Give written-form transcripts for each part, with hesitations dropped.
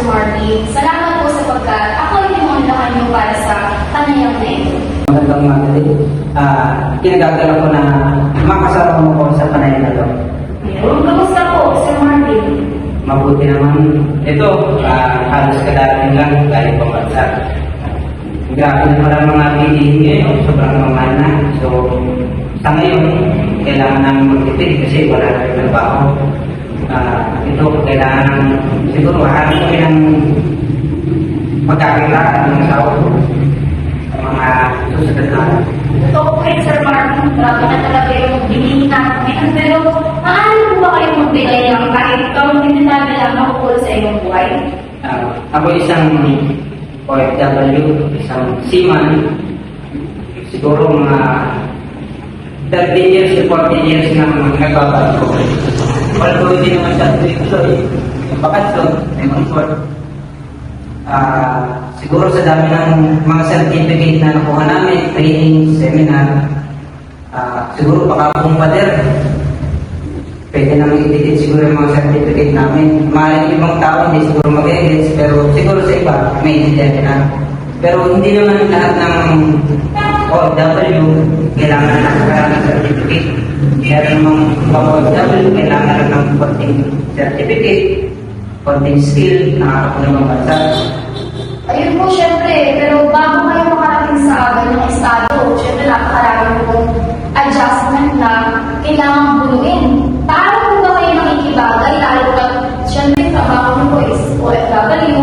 Martin. Salamat po sapagkat ako ay pinunlakan niyo para sa panayam na ito. Magandang umaga din. Kinagagala ko na makasama mo ko sa panayam na ito. Meron, kamusta po, Sir Martin? Mabuti naman. Ito, halos kadarating lang dahil pambansa. Grabe naman ang mga bilihin ngayon. Sobrang mamahal na. So, sa ngayon, kailangan namin magtipid kasi wala na rin trabaho. Ito, kailangan siguro hanap kami ng magkakilala ng asawa ko. Mga susunod na araw. Totoo po kayo, Sir Martin. Grabe na talaga yung bilihin natin. Pero, maaari po ba kayong magbigay ng kahit kaunting detalye lang makukul sa inyong buhay? Ako isang OFW, isang seaman. Siguro mga 30 years to 40 years na nagbabago. Although hindi naman siya tuloy-tuloy, yung bakasyon, yung comfort. Siguro sa dami ng mga certificate na nakuha namin, training, seminar, siguro baka kung pader, pwede naman i-edit siguro yung mga certificate namin. Maaaring ibang tao hindi siguro mag-edit, pero siguro sa iba, may edit na. Pero hindi naman lahat ng OFW kailangan na nakakaroon ng certificate. Meron namang OFW kailangan na ng konting certificate, konting skill, nakakapunong ng bansa. Ayun po, syempre. Pero bago kayo makarating sa ganung estado, syempre napakarami pong adjustment na kailangan bunuin. Paano po ba kayo makikibagay? Lalo na, syempre, trabaho niyo po is OFW.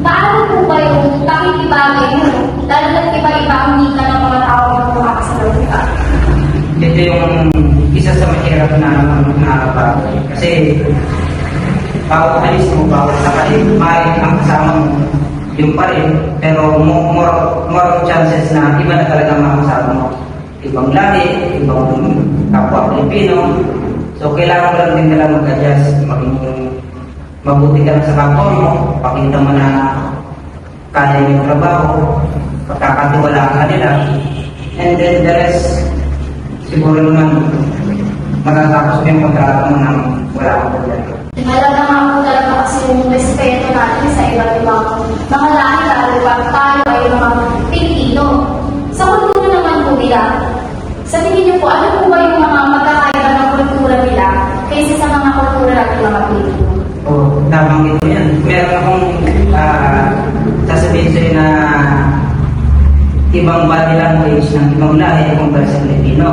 Paano po ba yung pakikibagay niyo? Lalo na iba-iba ang nika ng mga tao na makakasalita. Ito yung isa sa mahirap na bagay. Kasi bawat alis mo, bawat sakay, maaaring ang kasama mo, yung pa rin, pero more chances na iba na talaga makasama mo. Ibang lahi, ibang kapwa Pilipino. So kailangan mo lang din nila mag-adjust, maging mabuti ka lang sa kapwa mo, pakita mo na kaya yung trabaho, pagkakatiwalaan ka nila, and then the rest, siguro naman matatapos mo yung kontrata mo nang wala akong problema. Malaga nga po talaga kasi yung respeto natin sa iba't ibang mga lahi, lalo pa tayo ay mga Pilipino. Sa kultura naman po nila, sa tingin niyo po, ano po ba yung mga magkakaiba ng kultura nila kaysa sa mga kultura natin mga Pilipino? Nabanggit mo yan. Meron akong sasabihin sa'yo na ibang body language ng ibang lahi kumpara sa Pilipino.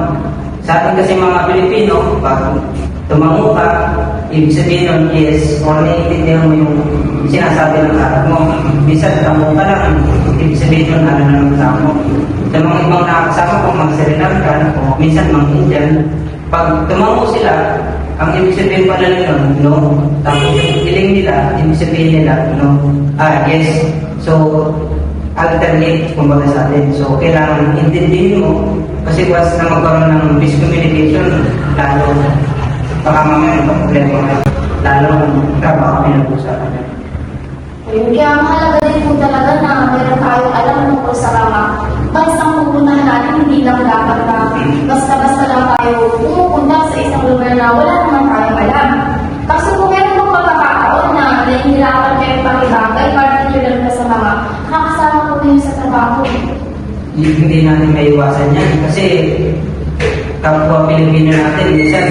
Sa atin kasi mga Pilipino, pag tumango ka, ibig sabihin nun is, or naiintindihan mo yung sinasabi ng harap mo. Minsan, tumango ka lang, ibig sabihin nun, ano na ng kasama mo. Sa mga ibang nakakasama ko, mga Sri Lankan, o minsan mga Indian, pag tumango sila, ang ibig sabihin pala nila, no. Tapos yung hiling nila, ibig sabihin nila, no. Yes. So, alternate kumbaga sa atin. So, kailangan intindihin mo kasi once na magkaroon ng miscommunication, lalo baka mamaya ng problema lalo trabaho pinag-usapan. Ayun, kaya mahalaga din po talaga na meron tayong alam tungkol sa mga bansang pupuntahan natin, hindi lang dapat na basta-basta lang tayo pumupunta sa isang lugar na wala naman tayong alam. Kasi kung meron pong pagkakataon na nahihirapan kayo pakibagay, particular na sa mga nakasama po ninyo sa trabaho. Hindi natin maiwasan yan kasi kapwa Pilipino natin, minsan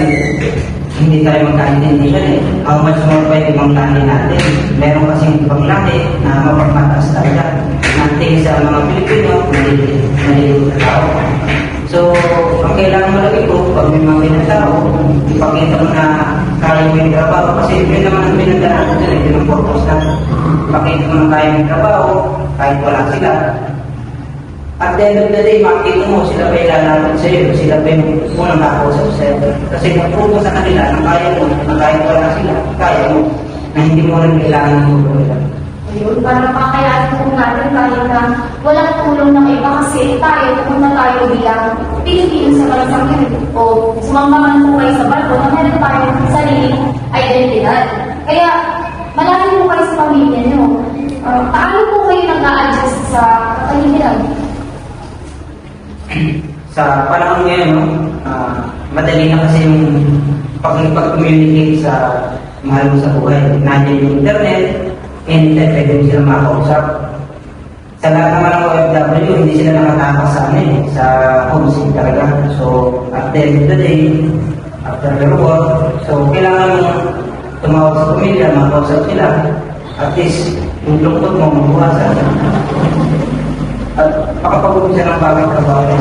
hindi tayo magkaintindihan eh. How much more pa yung ibang lahi natin? Meron kasing ibang lahi na mapagmataas talaga. Nating sa mga Pilipino, maliliit na tao. So, ang kailangan mo lang ito, pag may mga pinatao, ipakita mo na kaya mo yung trabaho. Kasi yun naman ang pinagdaan ko dyan, yun ang purpose na ipakita mo na kaya mo yung trabaho, kahit wala sila. At the end of the day, makikita mo, sila pa ilalapit sa iyo, sila pa yung unang nakausap sa iyo. Kasi nagpuro sa kanila, na kaya mo, na kahit wala sila, kaya mo, na hindi mo rin kailangan ng tulong nila. Ayun, para makayanin po natin kahit na walang tulong ng iba kasi tayo, pumunta tayo bilang Pilipino sa bansang yun. O sumama man po kayo sa barko na meron tayong sariling identidad. Kaya, malalim po kayo sa pamilya nyo. Paano po kayo nag-a-adjust sa kakahihiran? Sa panahon ngayon, no, madali na kasi yung pag-communicate sa mahal mo sa buhay. Nandiyan yung internet, anytime pwede mo sila makausap. Sa lahat naman ng OFW, hindi sila nakatakas sa sa homesick talaga. So, at the end of the day, after their work, so kailangan mo tumawag sa pamilya, makausap sila. At least, yung lungkot mo, mabuwasan. At makapag-umpisa ng bagong trabaho.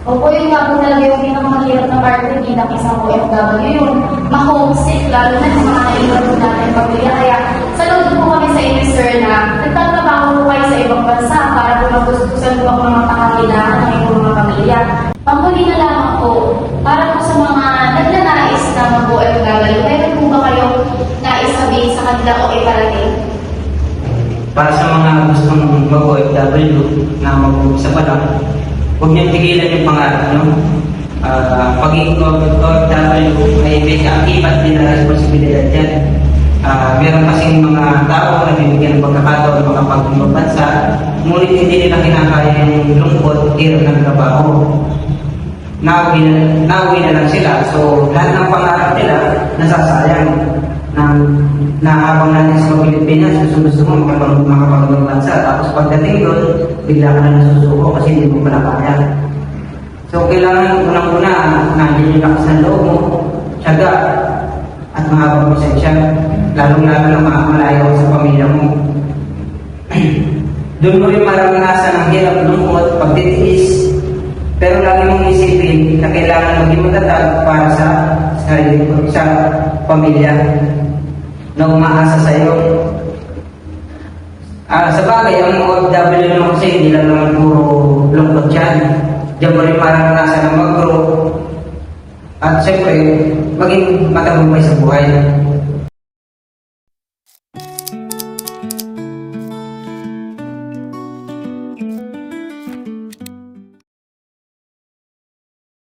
Opo, yun nga po talaga yung pinakamahirap na part ng bilang isang OFW, yung ma-homesick, lalo na sa mga naiwan po natin pamilya. Kaya saludo po kami sa inyo, sir, na nagtatrabaho po kayo sa ibang bansa para po magustusan po ang mga pangangailangan ng inyong mga pamilya. Panghuli na lamang po, para po sa mga nagnanais na mag-OFW, meron po ba kayong nais sabihin sa kanila o iparating? Para sa mga gustong mag-OFW na mag-umpisa pa lang, huwag niyong tigilan yung pangarap nyo. Pagiging OFW ay may kaakibat din na responsibilidad yan. Meron kasing mga tao na bibigyan ng pagkakataon ng makapag-ibang bansa, ngunit hindi nila kinakaya yung lungkot, hirap ng trabaho. Nauwi na lang sila. So, lahat ng pangarap nila nasasayang. Na habang natin sa Pilipinas, gusto mo makapag-ibang bansa. Tapos pagdating doon, bigla ka na nasusuko kasi hindi mo pala kaya. So, kailangan unang-una, nandiyan yung lakas ng loob mo, tiyaga, at mahabang pasensya. Lalong-lalo na malayo sa pamilya mo. Doon mo rin maranasan ang hirap, lungkot, pagtitiis. Pero lagi mong isipin na kailangan maging matatag para sa sarili ko, sa pamilya na umaasa sa iyo. Sa bagay, ang OFW naman kasi hindi lang naman puro lungkot yan. Diyan mo rin maranasan ang mag-grow. At siyempre, maging matagumpay sa buhay.